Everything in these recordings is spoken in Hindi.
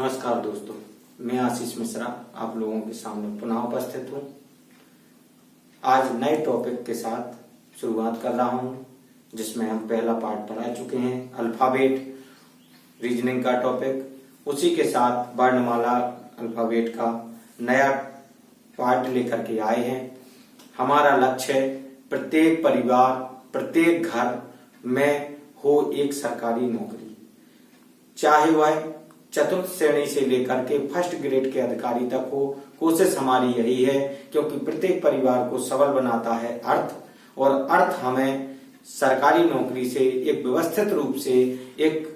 नमस्कार दोस्तों, मैं आशीष मिश्रा आप लोगों के सामने पुनः उपस्थित हूँ। आज नए टॉपिक के साथ शुरुआत कर रहा हूँ, जिसमें हम पहला पार्ट पढ़ा चुके हैं, अल्फाबेट रीजनिंग का टॉपिक। उसी के साथ वर्णमाला अल्फाबेट का नया पार्ट लेकर के आए हैं। हमारा लक्ष्य है प्रत्येक परिवार, प्रत्येक घर में हो एक सरकारी नौकरी, चाहे वह चतुर्थ श्रेणी से लेकर के फर्स्ट ग्रेड के अधिकारी तक हो। कोशिश हमारी यही है, क्योंकि प्रत्येक परिवार को सबल बनाता है अर्थ, और अर्थ हमें सरकारी नौकरी से एक व्यवस्थित रूप से एक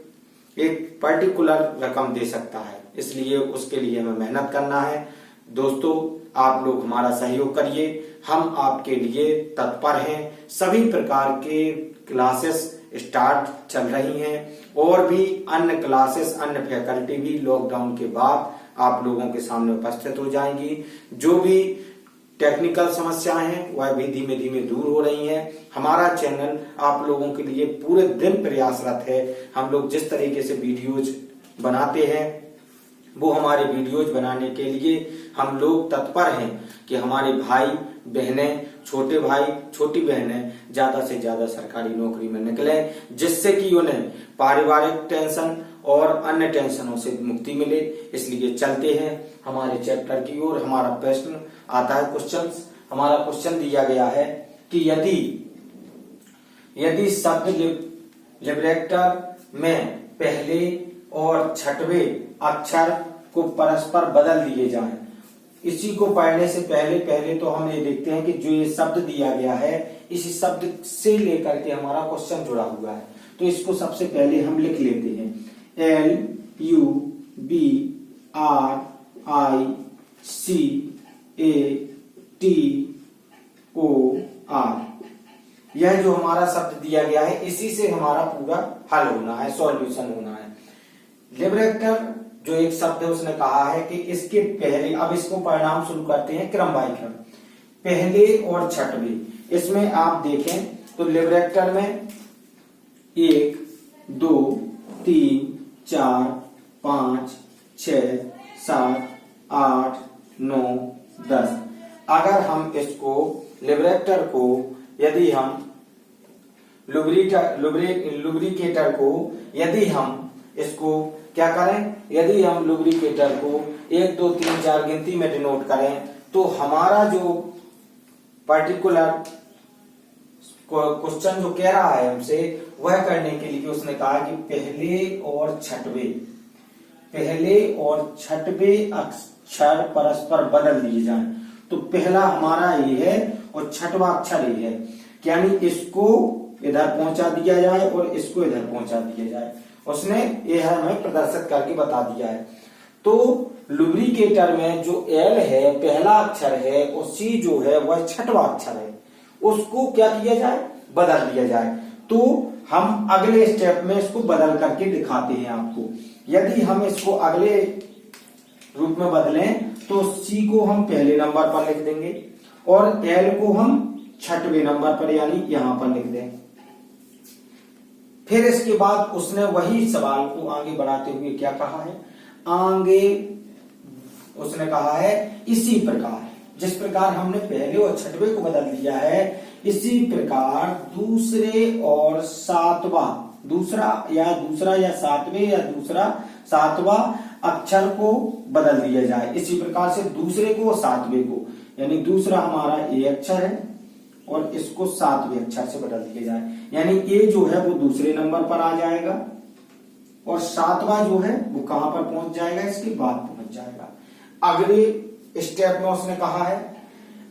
पर्टिकुलर रकम दे सकता है। इसलिए उसके लिए हमें मेहनत करना है। दोस्तों, आप लोग हमारा सहयोग करिए, हम आपके लिए तत्पर हैं। सभी प्रकार के क्लासेस स्टार्ट चल रही हैं, और भी अन्य क्लासेस, अन्य फैकल्टी भी लॉकडाउन के बाद आप लोगों के सामने उपस्थित हो जाएंगी। जो भी टेक्निकल समस्याएं हैं वह भी धीमे धीमे दूर हो रही हैं। हमारा चैनल आप लोगों के लिए पूरे दिन प्रयासरत है। हम लोग जिस तरीके से वीडियोज बनाते हैं, वो हमारे वीडियोज बनाने के लिए हम लोग तत्पर हैं कि हमारे भाई बहनें, छोटे भाई छोटी बहनें ज्यादा से ज्यादा सरकारी नौकरी में निकले, जिससे कि उन्हें पारिवारिक टेंशन और अन्य टेंशनों से मुक्ति मिले। इसलिए चलते हैं हमारे चैप्टर की ओर। हमारा प्रश्न आता है, हमारा क्वेश्चन दिया गया है कि यदि शब्द लिबरेटर में पहले और छठवें अक्षर को परस्पर बदल दिए जाएं। इसी को पढ़ने से पहले तो हम ये देखते हैं कि जो ये शब्द दिया गया है, इसी शब्द से लेकर के हमारा क्वेश्चन जुड़ा हुआ है। तो इसको सबसे पहले हम लिख लेते हैं, LUBRICTOR। यह जो हमारा शब्द दिया गया है, इसी से हमारा पूरा हल होना है, सॉल्यूशन होना है। लिबरेटर जो एक शब्द है, उसने कहा है कि इसके पहले, अब इसको परिणाम शुरू करते हैं क्रम बाय क्रम, पहले और छठवें। इसमें आप देखें तो लिबरेटर में 1, 2, 3, 4, 5, 6, 7, 8, 9, 10। अगर हम इसको लिबरेटर को, यदि हम लुब्रिकेटर को, यदि हम इसको क्या करें, यदि हम लुब्रिकेटर को 1, 2, 3, 4 गिनती में डिनोट करें, तो हमारा जो पर्टिकुलर क्वेश्चन जो कह रहा है हमसे, वह करने के लिए उसने कहा कि पहले और छठवें अक्षर परस्पर बदल दिए जाएं। तो पहला हमारा ये है और छठवां अक्षर ये है, यानी इसको इधर पहुंचा दिया जाए और इसको इधर पहुंचा दिया जाए। उसने यह हमें प्रदर्शित करके बता दिया है। तो लुब्रिकेटर में जो L है पहला अक्षर है, और C जो है वह छठवां अक्षर है, उसको क्या किया जाए, बदल दिया जाए। तो हम अगले स्टेप में इसको बदल करके दिखाते हैं आपको। यदि हम इसको अगले रूप में बदलें तो C को हम पहले नंबर पर लिख देंगे और L को हम छठवें नंबर पर, यानी यहां पर लिख दें। फिर इसके बाद उसने वही सवाल को आगे बढ़ाते हुए क्या कहा है, आगे उसने कहा है इसी प्रकार, जिस प्रकार हमने पहले और छठवें को बदल दिया है, इसी प्रकार दूसरा या सातवां अक्षर को बदल दिया जाए। इसी प्रकार से दूसरे को और सातवें को, यानी दूसरा हमारा A अक्षर है और इसको सातवें अक्षर से बदल दिया जाए, यानी A जो है वो दूसरे नंबर पर आ जाएगा और सातवां जो है वो कहां पर पहुंच जाएगा, इसके बाद पहुंच जाएगा। अगले स्टेप में उसने कहा है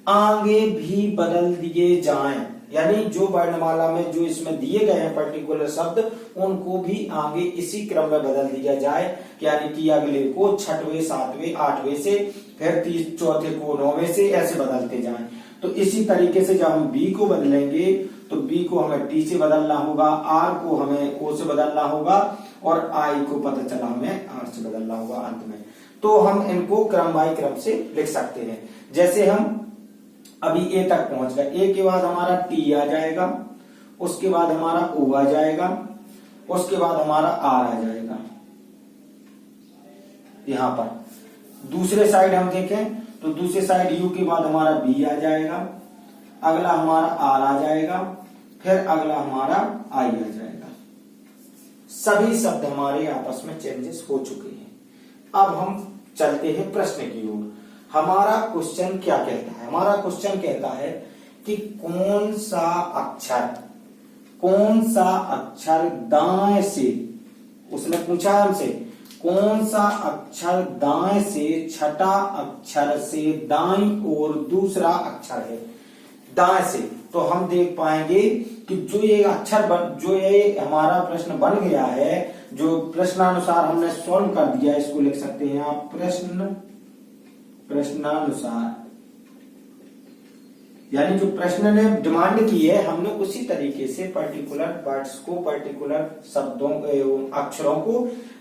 आगे भी बदल दिए जाएं, यानी जो वर्णमाला में जो इसमें दिए गए हैं पर्टिकुलर शब्द, उनको भी आगे इसी क्रम में बदल दिया जाए, यानी कि अगले को छठवें, सातवें, आठवें से, फिर चौथे को नौवें से, ऐसे बदलते जाएं। तो इसी तरीके से जब हम B को बदलेंगे तो B को हमें T से बदलना होगा, R को हमें O से बदलना होगा और I को पता चला हमें R से बदलना होगा अंत में। तो हम इनको क्रम बाय क्रम से लिख सकते हैं। जैसे हम अभी A तक पहुंच गए, A के बाद हमारा T आ जाएगा, उसके बाद हमारा O आ जाएगा, उसके बाद हमारा R आ जाएगा। यहाँ पर दूसरे साइड हम देखें तो दूसरे साइड यू के बाद हमारा बी आ जाएगा, अगला हमारा आर आ जाएगा, फिर अगला हमारा आई आ जाएगा। सभी शब्द हमारे आपस में चेंजेस हो चुके हैं। अब हम चलते हैं प्रश्न की ओर। हमारा क्वेश्चन क्या कहता है? हमारा क्वेश्चन कहता है कि कौन सा अक्षर दाएं से, उसने पूछा हमसे कौन सा अक्षर दाएं से छठा अक्षर से दाईं ओर दूसरा अक्षर है। दाएं से तो हम देख पाएंगे कि जो ये अक्षर जो ये हमारा प्रश्न बन गया है, जो प्रश्नानुसार हमने सॉल्व कर दिया, इसको लिख सकते हैं आप प्रश्नानुसार, यानी जो प्रश्न ने डिमांड की है हमने उसी तरीके से पर्टिकुलर वर्ड्स को, पर्टिकुलर शब्दों अक्षरों को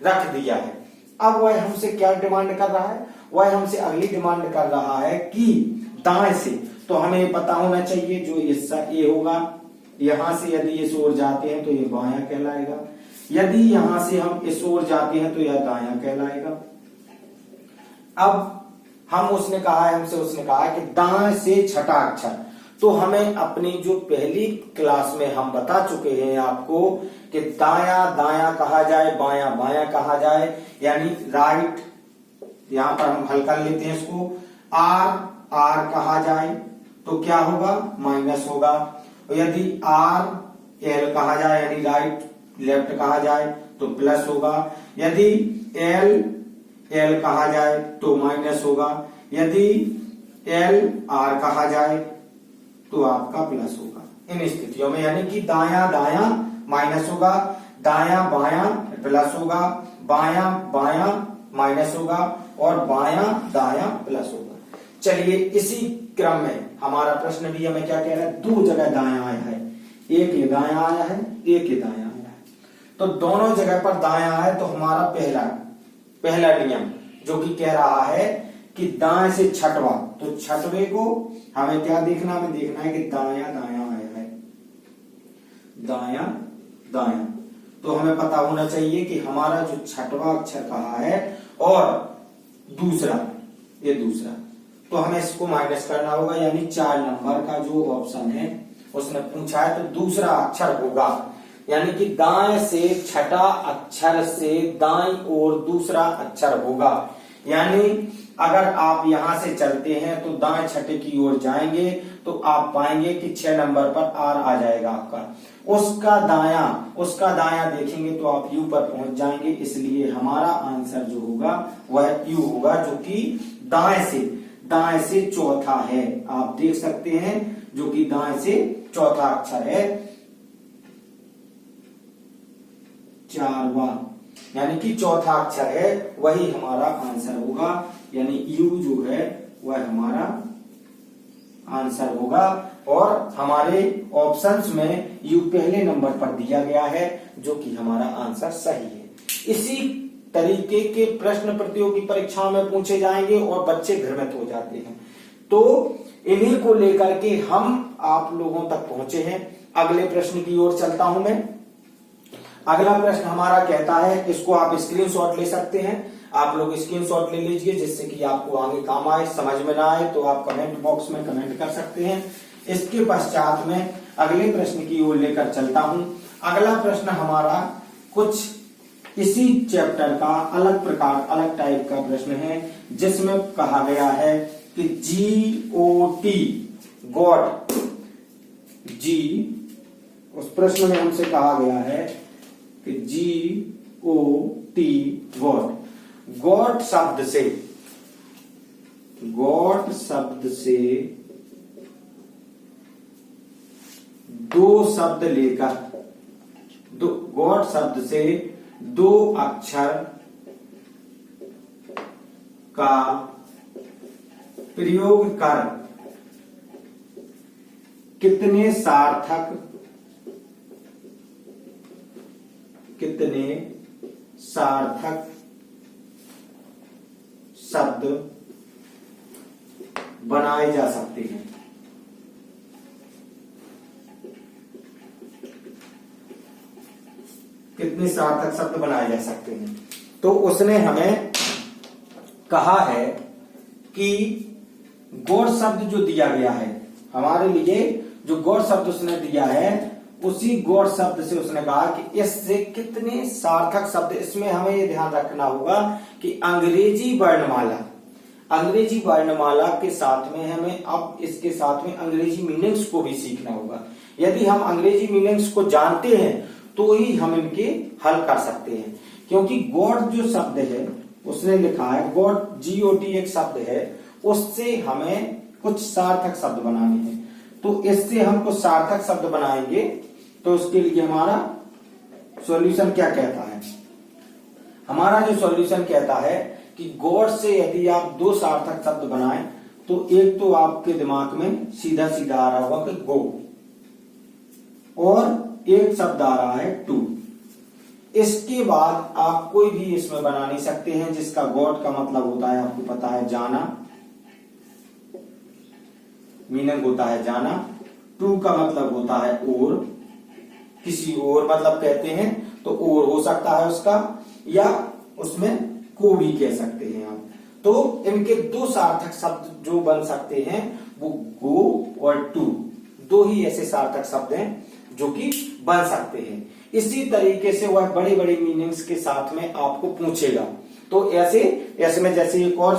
रख दिया है। अब वह हमसे क्या डिमांड कर रहा है? वह हमसे अगली डिमांड कर रहा है कि दाएं से, तो हमें पता होना चाहिए जो हिस्सा ये होगा, यहां से यदि इस ओर जाते हैं तो ये बायां कहलाएगा, यदि यहां से हम इस ओर जाते हैं तो यह दायां कहलाएगा। अब उसने कहा है कि दाएं से छठा अक्षर, तो हमें अपनी जो पहली क्लास में हम बता चुके हैं आपको कि दाया दाया कहा जाए, बाया बाया कहा जाए, यानी राइट, यहां पर हम हल कर लेते हैं इसको, आर आर कहा जाए तो क्या होगा? माइनस होगा। और यदि आर एल कहा जाए यानी राइट लेफ्ट कहा जाए तो प्लस होगा, यदि एल एल कहा जाए तो माइनस होगा, यदि एल आर कहा जाए तो आपका प्लस होगा। इन स्थितियों में यानी कि दाया दाया माइनस होगा, दाया बाया प्लस होगा, बाया बाया माइनस होगा और बाया दाया प्लस होगा। चलिए इसी क्रम में हमारा प्रश्न भी हमें क्या कह रहा है? दो जगह दाया आया है, एक ये दाया आया है, एक ये दाया आया है, तो दोनों जगह पर दाया है। तो हमारा पहला नियम जो कि कह रहा है कि दाएं से छठवा, तो छठवे को हमें क्या देखना? हमें देखना है कि दाया दाया आया है, दाया दाया, तो हमें पता होना चाहिए कि हमारा जो छठवा अक्षर कहा है और दूसरा, ये दूसरा, तो हमें इसको माइनस करना होगा, यानी 4 नंबर का जो ऑप्शन है उसने पूछा है तो दूसरा अक्षर होगा, यानी कि दाएं से छठा अक्षर से दाईं ओर दूसरा अक्षर होगा। यानी अगर आप यहां से चलते हैं तो दाएं छठे की ओर जाएंगे तो आप पाएंगे कि 6 नंबर पर आर आ जाएगा आपका, उसका दाया देखेंगे तो आप यू पर पहुंच जाएंगे। इसलिए हमारा आंसर जो होगा वह यू होगा, जो कि दाएं से चौथा है। आप देख सकते हैं जो कि दाएं से चौथा अक्षर है, 4वां, यानी कि चौथा अक्षर है, वही हमारा आंसर होगा। यानी यू जो है वह हमारा आंसर होगा और हमारे ऑप्शंस में यू पहले नंबर पर दिया गया है, जो कि हमारा आंसर सही है। इसी तरीके के प्रश्न प्रतियोगी परीक्षाओं में पूछे जाएंगे और बच्चे भ्रमित हो जाते हैं, तो इन्हीं को लेकर के हम आप लोगों तक पहुंचे हैं। अगले प्रश्न की ओर चलता हूं मैं। अगला प्रश्न हमारा कहता है, इसको आप स्क्रीनशॉट ले सकते हैं, आप लोग स्क्रीनशॉट ले लीजिए जिससे कि आपको आगे काम आए। समझ में ना आए तो आप कमेंट बॉक्स में कमेंट कर सकते हैं। इसके पश्चात में अगले प्रश्न की ओर लेकर चलता हूं। अगला प्रश्न हमारा कुछ इसी चैप्टर का अलग टाइप का प्रश्न है, जिसमें कहा गया है कि GOT गॉट, उस प्रश्न में हमसे कहा गया है कि GOT गॉट शब्द से दो शब्द लेकर, गॉट शब्द से 2 अक्षर का प्रयोग कर कितने सार्थक शब्द बनाए जा सकते हैं। कितने सार्थक शब्द बनाए जा सकते हैं, तो उसने हमें कहा है कि गॉड शब्द जो दिया गया है हमारे लिए, जो गॉड शब्द उसने दिया है, उसी गॉड शब्द से उसने कहा कि इससे कितने सार्थक शब्द, इसमें हमें ये ध्यान रखना होगा कि अंग्रेजी वर्णमाला के साथ में हमें अब इसके साथ में अंग्रेजी मीनिंग्स को भी सीखना होगा। यदि हम अंग्रेजी मीनिंग्स को जानते हैं तो ही हम इनके हल कर सकते हैं, क्योंकि गॉड जो शब्द है उसने लिखा है, गॉड GOD एक शब्द है, उससे हमें कुछ सार्थक शब्द बनाने हैं। तो इससे हम कुछ सार्थक शब्द बनाएंगे तो उसके लिए हमारा सॉल्यूशन क्या कहता है, हमारा जो सॉल्यूशन कहता है कि गॉड से यदि आप 2 सार्थक शब्द बनाएं तो एक तो आपके दिमाग में सीधा सीधा आ रहा होगा कि गो, और एक शब्द आ रहा है टू। इसके बाद आप कोई भी इसमें बना नहीं सकते हैं जिसका गॉड का मतलब होता है, आपको पता है, जाना, मीनिंग होता है जाना। टू का मतलब होता है और, किसी और मतलब कहते हैं तो और हो सकता है उसका, या उसमें को भी कह सकते हैं आप। तो इनके 2 सार्थक शब्द जो बन सकते हैं वो गो और टू, 2 ही ऐसे सार्थक शब्द हैं जो कि बन सकते हैं। इसी तरीके से वह बड़े बड़े मीनिंग्स के साथ में आपको पूछेगा। तो ऐसे में जैसे एक और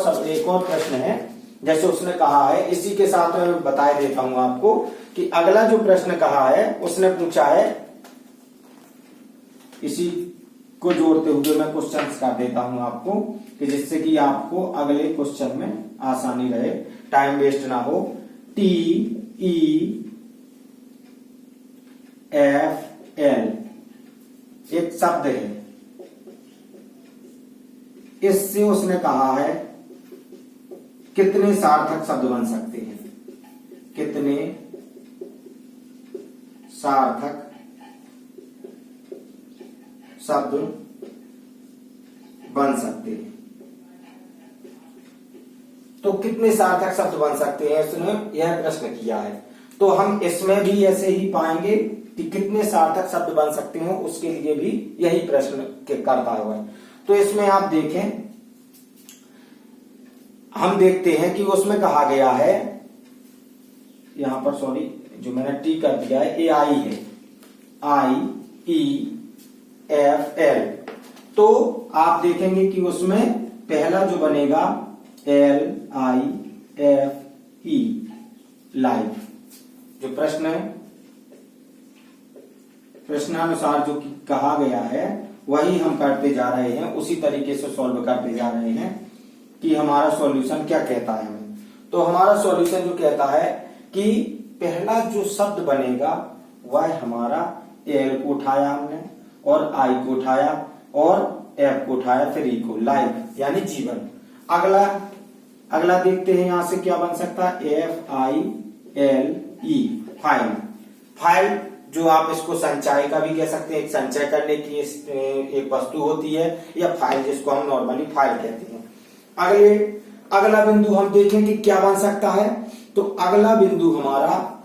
प्रश्न है, जैसे उसने कहा है, इसी के साथ में बता देता हूं आपको कि अगला जो प्रश्न कहा है उसने पूछा है, इसी को जोड़ते हुए मैं क्वेश्चन कर देता हूं आपको कि जिससे कि आपको अगले क्वेश्चन में आसानी रहे, टाइम वेस्ट ना हो। TEFL एक शब्द है, इससे उसने कहा है कितने सार्थक शब्द बन सकते हैं, कितने सार्थक शब्द बन सकते हैं। तो कितने सार्थक शब्द बन सकते हैं उसने यह प्रश्न किया है। तो हम इसमें भी ऐसे ही पाएंगे कि कितने सार्थक शब्द बन सकते हैं, उसके लिए भी यही प्रश्न करता हुआ है। तो इसमें आप देखें, हम देखते हैं कि उसमें कहा गया है, यहां पर सॉरी जो मैंने टी कर दिया है, AI है, IEFL। तो आप देखेंगे कि उसमें पहला जो बनेगा LIFE, लाइफ। जो प्रश्न है, प्रश्नानुसार जो कहा गया है वही हम करते जा रहे हैं, उसी तरीके से सॉल्व करते जा रहे हैं कि हमारा सॉल्यूशन क्या कहता है हमें। तो हमारा सॉल्यूशन जो कहता है कि पहला जो शब्द बनेगा वह हमारा एल को उठाया हमने, और आई को उठाया, और एफ को उठाया, फिर ई को, लाइफ यानी जीवन। अगला देखते हैं यहां से क्या बन सकता है, FILE, फाइल, जो आप इसको संचय का भी कह सकते हैं, एक संचय करने की एक वस्तु होती है, या फाइल जिसको हम नॉर्मली फाइल कहते हैं। अगला बिंदु हम देखें कि क्या बन सकता है। तो अगला बिंदु हमारा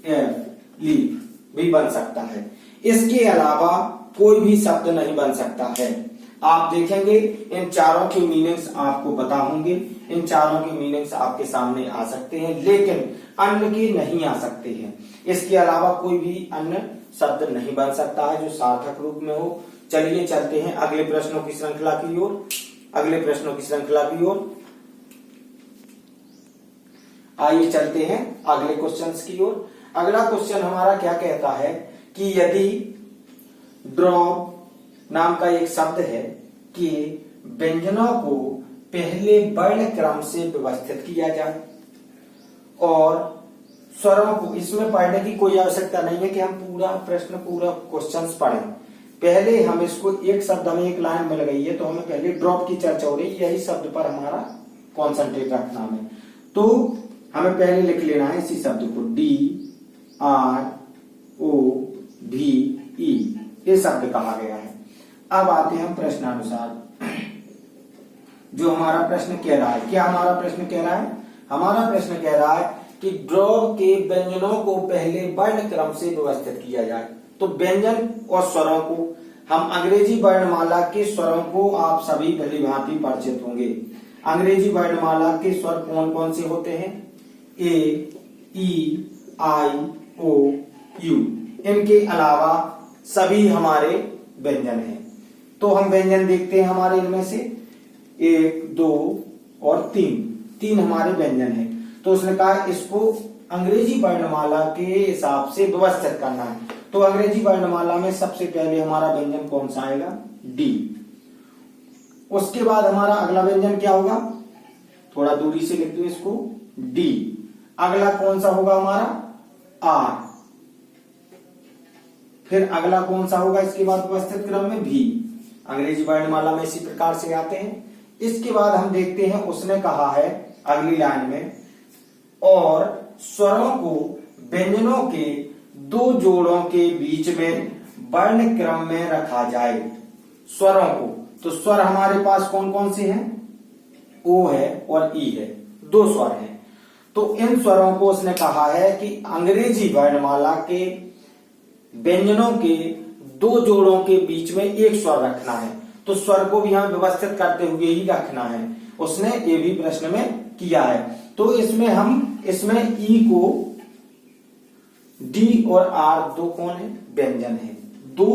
LIEF, लीफ भी बन सकता है। इसके अलावा कोई भी शब्द नहीं बन सकता है। आप देखेंगे इन चारों के मीनिंग्स आपको बता होंगे, इन चारों के मीनिंग्स आपके सामने आ सकते हैं, लेकिन अन्य के नहीं आ सकते हैं। इसके अलावा कोई भी अन्य शब्द नहीं बन सकता है जो सार्थक रूप में हो। चलिए चलते हैं अगले प्रश्नों की श्रृंखला की ओर। आइए चलते हैं अगले क्वेश्चंस की ओर। अगला क्वेश्चन हमारा क्या कहता है कि यदि ड्रॉप नाम का एक शब्द है कि व्यंजनों को पहले वर्ण क्रम से व्यवस्थित किया जाए, और स्वरों को, इसमें पढ़ने की कोई आवश्यकता नहीं है कि हम पूरा क्वेश्चंस पढ़ें। पहले हम इसको एक शब्द, हमें एक लाइन मिल गई है तो हमें पहले ड्रॉप की चर्चा हो रही है, यही शब्द पर हमारा कॉन्सेंट्रेट रखना है। तो हमें पहले लिख लेना है इसी शब्द को, DROVE, ये शब्द कहा गया है। अब आते हैं हम प्रश्नानुसार, जो हमारा प्रश्न कह रहा है। क्या हमारा प्रश्न कह रहा है? हमारा प्रश्न कह रहा है कि ड्रॉप के व्यंजनों को पहले वर्ण क्रम से व्यवस्थित किया जाए। तो व्यंजन और स्वरों को हम अंग्रेजी वर्णमाला के स्वरों को आप सभी भली भांति परिचित होंगे। अंग्रेजी वर्णमाला के स्वर कौन कौन से होते हैं? ए, ई, आई, ओ, यू। इनके अलावा सभी हमारे व्यंजन हैं। तो हम व्यंजन देखते हैं हमारे इनमें से 1, 2 और 3 हमारे व्यंजन हैं। तो उसने कहा इसको अंग्रेजी वर्णमाला के हिसाब से व्यवस्थित करना है। तो अंग्रेजी वर्णमाला में सबसे पहले हमारा व्यंजन कौन सा आएगा? डी। उसके बाद हमारा अगला व्यंजन क्या होगा? थोड़ा दूरी से लिख दो इसको, डी। अगला कौन सा होगा हमारा? आर। फिर अगला कौन सा होगा इसके बाद व्यवस्थित क्रम में? भी। अंग्रेजी वर्णमाला में इसी प्रकार से आते हैं। इसके बाद हम देखते हैं उसने कहा है अगली लाइन में, और स्वरों को व्यंजनों के 2 जोड़ों के बीच में वर्ण क्रम में रखा जाए। स्वरों को, तो स्वर हमारे पास कौन कौन से हैं? ओ है और ई है, 2 स्वर हैं। तो इन स्वरों को उसने कहा है कि अंग्रेजी वर्णमाला के व्यंजनों के 2 जोड़ों के बीच में एक स्वर रखना है। तो स्वर को भी हमें व्यवस्थित करते हुए ही रखना है। उसने ये भी प्रश्न में किया है। तो इसमें ई को, डी और आर 2 कौन है? व्यंजन है, 2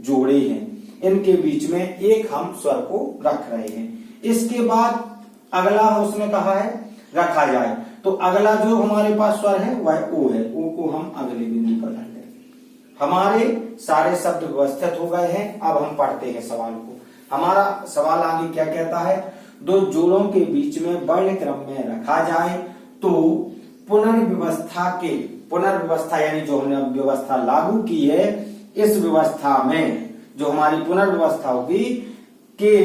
जोड़े हैं। इनके बीच में एक हम स्वर को रख रहे हैं। इसके बाद अगला उसने कहा है रखा जाए। तो अगला जो हमारे पास स्वर है वह ओ है। ओ को हम अगले बिंदु पर रख लें। हमारे सारे शब्द व्यवस्थित हो गए हैं। अब हम पढ़ते हैं सवाल को। हमारा सवाल आगे क्या कहता है? 2 जोड़ों के बीच में वर्ण क्रम में रखा जाए तो पुनर्व्यवस्था यानी जो हमने व्यवस्था लागू की है, इस व्यवस्था में जो हमारी पुनर्व्यवस्था होगी के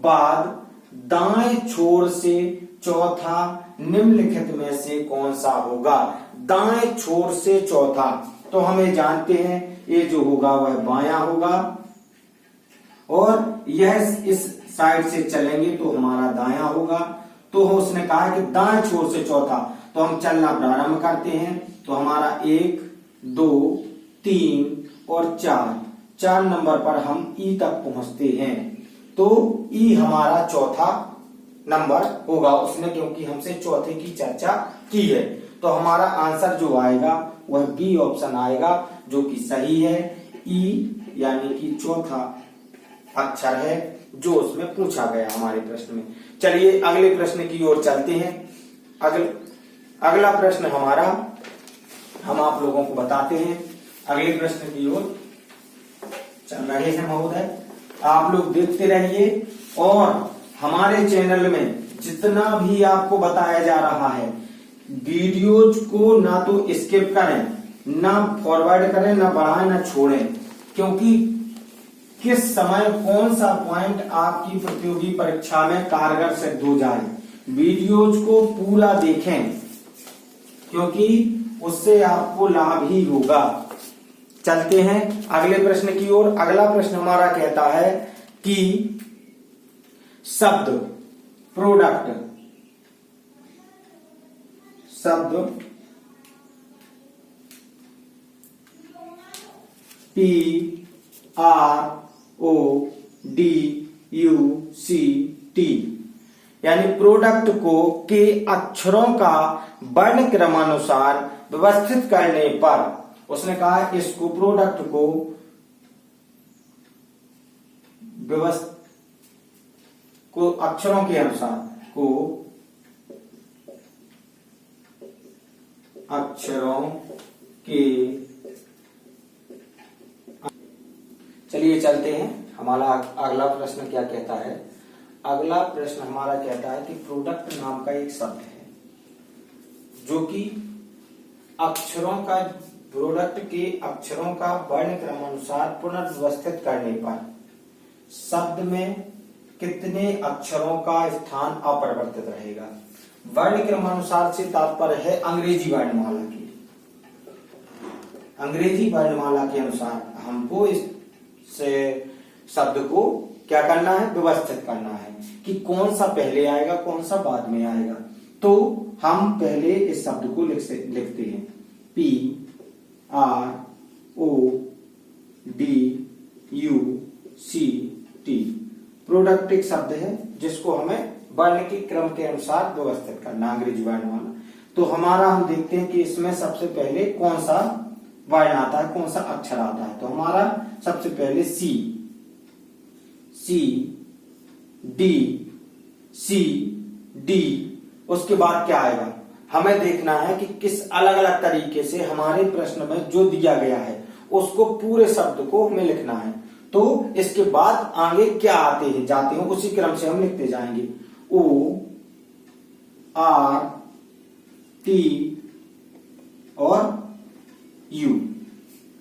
बाद दाएं छोर से चौथा निम्नलिखित में से कौन सा होगा? दाएं छोर से चौथा, तो हमें जानते हैं ये जो होगा वह बायां होगा, और यह इस साइड से चलेंगे तो हमारा दायां होगा। तो उसने कहा कि दाएं छोर से चौथा, तो हम चलना प्रारंभ करते हैं। तो हमारा 1, 2, 3 और 4 नंबर पर हम ई तक पहुंचते हैं। तो ई हमारा चौथा नंबर होगा उसने, क्योंकि हमसे चौथे की चर्चा की है। तो हमारा आंसर जो आएगा वह बी ऑप्शन आएगा, जो कि सही है। ई यानी कि चौथा अक्षर है जो उसमें पूछा गया हमारे प्रश्न में। चलिए अगले प्रश्न की ओर चलते हैं। अगला प्रश्न हमारा हम आप लोगों को बताते हैं। अगले प्रश्न की ओर चल रहे हैं महोदय, आप लोग देखते रहिए। और हमारे चैनल में जितना भी आपको बताया जा रहा है, वीडियोज को ना तो स्किप करें, ना फॉरवर्ड करें, ना बढ़ाएं, ना छोड़ें, क्योंकि किस समय कौन सा पॉइंट आपकी प्रतियोगी परीक्षा में कारगर सिद्ध हो जाए। वीडियोज को पूरा देखें, क्योंकि उससे आपको लाभ ही होगा। चलते हैं अगले प्रश्न की ओर। अगला प्रश्न हमारा कहता है कि शब्द प्रोडक्ट, शब्द PRODUCT यानी प्रोडक्ट को के अक्षरों का वर्ण क्रमानुसार व्यवस्थित करने पर, उसने कहा इसको प्रोडक्ट को अक्षरों के अनुसार अक्षरों के, चलिए चलते हैं। हमारा अगला प्रश्न क्या कहता है? अगला प्रश्न हमारा कहता है कि प्रोडक्ट नाम का एक शब्द है जो कि अक्षरों का, प्रोडक्ट के अक्षरों का वर्ण क्रमानुसार पुनर्व्यवस्थित करने पर शब्द में कितने अक्षरों का स्थान अपरिवर्तित रहेगा। वर्ण क्रमानुसार से तात्पर्य है अंग्रेजी वर्णमाला की। अंग्रेजी वर्णमाला के अनुसार हमको इस शब्द को क्या करना है? व्यवस्थित करना है कि कौन सा पहले आएगा, कौन सा बाद में आएगा। तो हम पहले इस शब्द को लिखते हैं PRODUCT प्रोडक्ट एक शब्द है जिसको हमें वर्ण के क्रम के अनुसार व्यवस्थित करना, अंग्रेजी वर्णमाला। तो हमारा हम देखते हैं कि इसमें सबसे पहले कौन सा वर्ण आता है, कौन सा अक्षर आता है। तो हमारा सबसे पहले सी, डी, सी, डी। उसके बाद क्या आएगा, हमें देखना है कि किस अलग अलग तरीके से हमारे प्रश्न में जो दिया गया है उसको पूरे शब्द को हमें लिखना है। तो इसके बाद आगे क्या आते हैं जाते हैं उसी क्रम से हम लिखते जाएंगे। ओ, आर, टी और यू,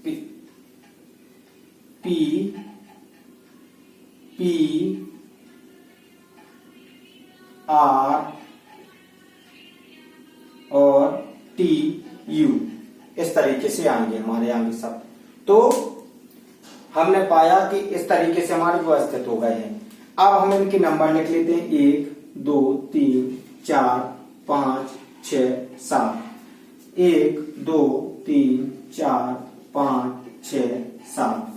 पी, आर और टी, यू। इस तरीके से आएंगे हमारे आगे शब्द। तो हमने पाया कि इस तरीके से हमारे व्यवस्थित हो गए हैं। अब हम इनके नंबर लिख लेते हैं, 1 2 3 4 5 6 7। 1 2 3 4 5 6 7।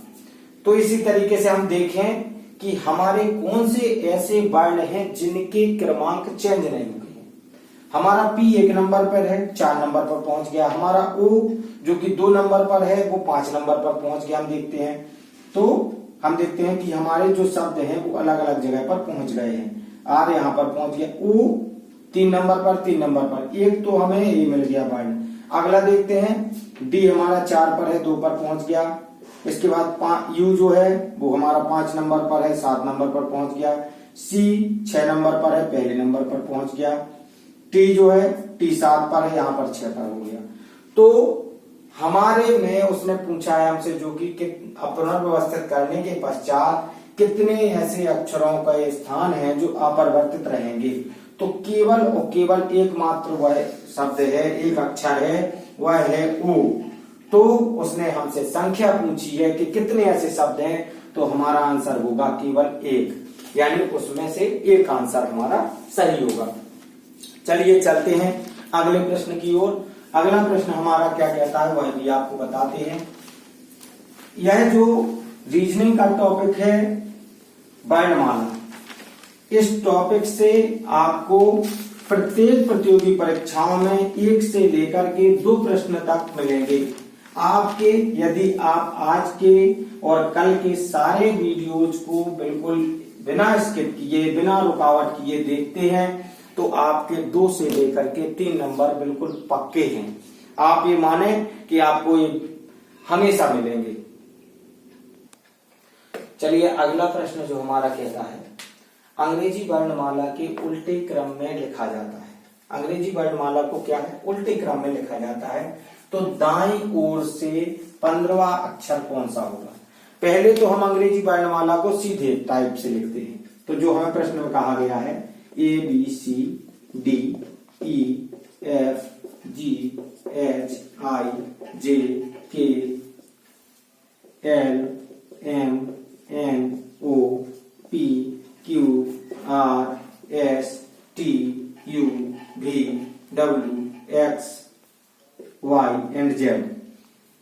तो इसी तरीके से हम देखें कि हमारे कौन से ऐसे वर्ण हैं जिनके क्रमांक चेंज नहीं हुए हैं। हमारा पी 1 नंबर पर है, 4 नंबर पर पहुंच गया। हमारा ओ जो कि 2 नंबर पर है वो 5 नंबर पर पहुंच गया। हम देखते हैं तो हम देखते हैं कि हमारे जो शब्द हैं वो अलग अलग जगह पर पहुंच गए हैं। आर यहाँ पर पहुंच गया, ओ 3 नंबर पर, 3 नंबर पर, एक तो हमें ये मिल गया वर्ण। अगला देखते हैं, डी हमारा 4 पर है, 2 पर पहुंच गया। इसके बाद यू जो है वो हमारा 5 नंबर पर है, 7 नंबर पर पहुंच गया। सी 6 नंबर पर है, पहले नंबर पर पहुंच गया। टी जो है टी 7 पर है, यहाँ पर 6 पर हो गया। तो हमारे में उसने पूछा है हमसे जो कि पुनर्व्यवस्थित करने के पश्चात कितने ऐसे अक्षरों का स्थान है जो अपरिवर्तित रहेंगे। तो केवल और केवल एकमात्र वह शब्द है, एक अक्षर है, वह है ओ। तो उसने हमसे संख्या पूछी है कि कितने ऐसे शब्द हैं, तो हमारा आंसर होगा केवल 1, यानी उसमें से एक आंसर हमारा सही होगा। चलिए चलते हैं अगले प्रश्न की ओर। अगला प्रश्न हमारा क्या कहता है वह भी आपको बताते हैं। यह जो रीजनिंग का टॉपिक है वर्णमाला, इस टॉपिक से आपको प्रत्येक प्रतियोगी परीक्षाओं में 1 से लेकर के 2 प्रश्न तक मिलेंगे। आपके यदि आप आज के और कल के सारे वीडियोज को बिल्कुल बिना स्किप किए, बिना रुकावट किए देखते हैं तो आपके 2 से लेकर के 3 नंबर बिल्कुल पक्के हैं। आप ये माने कि आपको ये हमेशा मिलेंगे। चलिए अगला प्रश्न जो हमारा कहता है, अंग्रेजी वर्णमाला के उल्टे क्रम में लिखा जाता है। अंग्रेजी वर्णमाला को क्या है, उल्टे क्रम में लिखा जाता है। तो दाईं ओर से 15वां अक्षर कौन सा होगा। पहले तो हम अंग्रेजी वर्णमाला को सीधे टाइप से लिखते हैं। तो जो हमें प्रश्न में कहा गया है ABCD EFGHIJKLMNOPQRSTUVWXY एंड Z।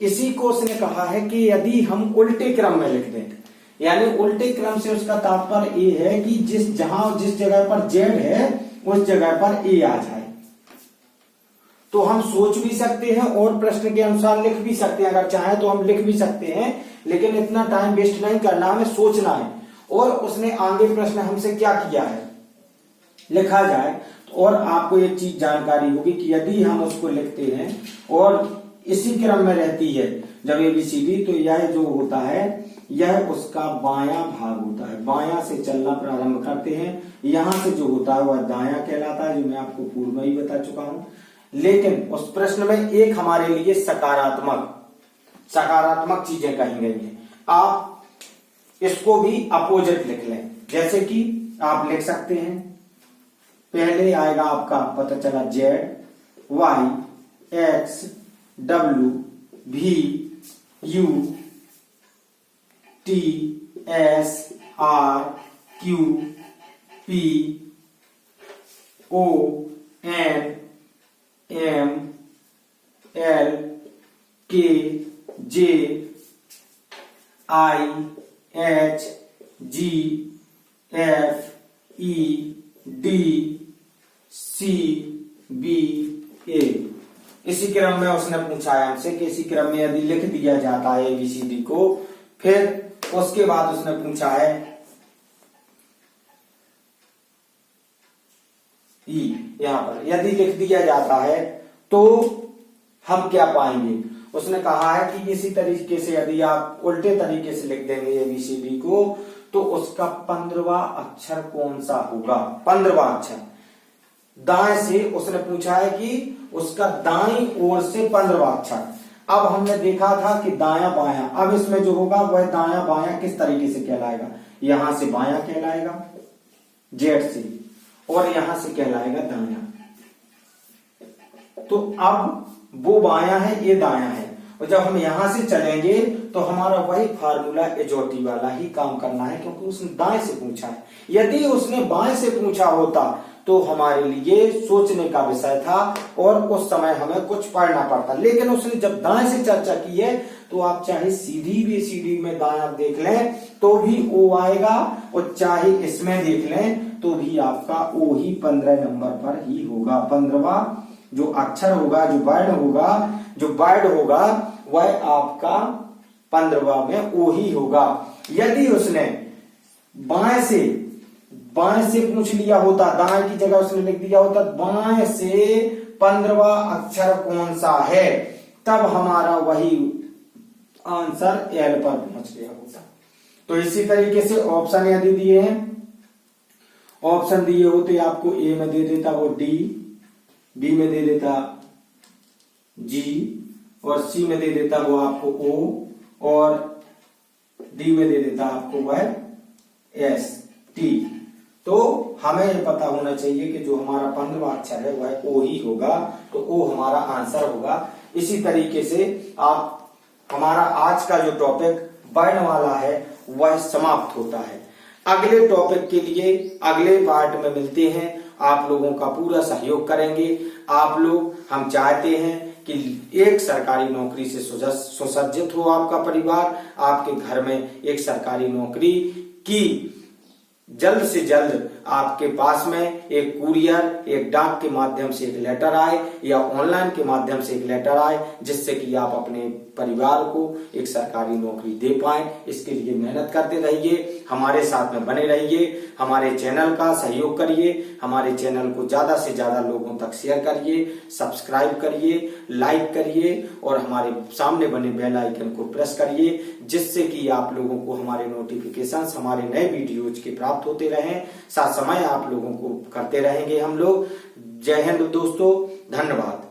इसी को उसने कहा है कि यदि हम उल्टे क्रम में लिख दें, यानी उल्टे क्रम से उसका तात्पर्य ये है कि जिस जगह पर Z है उस जगह पर A आ जाए। तो हम सोच भी सकते हैं और प्रश्न के अनुसार लिख भी सकते हैं, अगर चाहे तो हम लिख भी सकते हैं, लेकिन इतना टाइम वेस्ट नहीं करना, हमें सोचना है। और उसने आगे प्रश्न हमसे क्या किया है, लिखा जाए। और आपको एक चीज जानकारी होगी कि यदि हम उसको लिखते हैं और इसी क्रम में रहती है जब ABCD, तो यह जो होता है यह उसका बायां भाग होता है। बायां से चलना प्रारंभ करते हैं, यहां से जो होता है वह दायां कहलाता है, जो मैं आपको पूर्व में ही बता चुका हूं। लेकिन उस प्रश्न में एक हमारे लिए सकारात्मक चीजें कही गई हैं। आप इसको भी अपोजिट लिख लें, जैसे कि आप लिख सकते हैं, पहले आएगा आपका पता चला FEDCBA। इसी क्रम में उसने पूछा है हमसे कि इसी क्रम में यदि लिख दिया जाता है ABCD को, फिर उसके बाद उसने पूछा है E, यहां पर यदि लिख दिया जाता है तो हम क्या पाएंगे। उसने कहा है कि इसी तरीके से यदि आप उल्टे तरीके से लिख देंगे ABCD को तो उसका 15वां अक्षर कौन सा होगा। 15वां अक्षर दाएं से उसने पूछा है कि उसका दाईं ओर से 15वां अक्षर। अब हमने देखा था कि दाया बायां, अब इसमें जो होगा वह दाया बायां किस तरीके से कहलाएगा। यहां से बायां कहलाएगा Z से, और यहां से कहलाएगा दायां। तो अब वो बायां है, ये दायां है, और जब हम यहां से चलेंगे तो हमारा वही फार्मूला एजोटी वाला ही काम करना है, क्योंकि उसने दाएं से पूछा है। यदि उसने बाएं से पूछा होता तो हमारे लिए सोचने का विषय था और उस समय हमें कुछ पढ़ना पड़ता, लेकिन उसने जब दाएं से चर्चा की है तो आप चाहे सीधी BCD में दायां देख लें तो भी O आएगा, और चाहे इसमें देख लें तो भी आपका O ही 15 नंबर पर ही होगा। 15वां जो अक्षर होगा, जो वर्ड होगा वह आपका 15वां में O ही होगा। यदि उसने बाएं से पूछ लिया होता, दाएं की जगह उसने लिख दिया होता बाएं से 15वां अक्षर कौन सा है, तब हमारा वही आंसर L पर पहुंच गया होता। तो इसी तरीके से ऑप्शन यदि दिए हैं, ऑप्शन दिए होते आपको A में दे देता वो D, B में दे देता G, और C में दे देता वो आपको O, और D में दे देता आपको वह S T। तो हमें ये पता होना चाहिए कि जो हमारा 15वां अक्षर है वह O ही होगा, तो O हमारा आंसर होगा। इसी तरीके से हमारा आज का जो टॉपिक वर्ण वाला है वह समाप्त होता है। अगले टॉपिक के लिए अगले पार्ट में मिलते हैं। आप लोगों का पूरा सहयोग करेंगे। आप लोग, हम चाहते हैं कि एक सरकारी नौकरी से सुसज्जित हो आपका परिवार, आपके घर में एक सरकारी नौकरी की जल्द से जल्द आपके पास में एक कुरियर, एक डाक के माध्यम से एक लेटर आए या ऑनलाइन के माध्यम से एक लेटर आए, जिससे कि आप अपने परिवार को एक सरकारी नौकरी दे पाएं। इसके लिए मेहनत करते रहिए, हमारे साथ में बने रहिए, हमारे चैनल का सहयोग करिए, हमारे चैनल को ज्यादा से ज्यादा लोगों तक शेयर करिए, सब्सक्राइब करिए, लाइक करिए, और हमारे सामने बने बेल आइकन को प्रेस करिए, जिससे कि आप लोगों को हमारे नोटिफिकेशंस, हमारे नए वीडियोज के प्राप्त होते रहें। साथ समय आप लोगों को करते रहेंगे हम लोग। जय हिंद दोस्तों, धन्यवाद।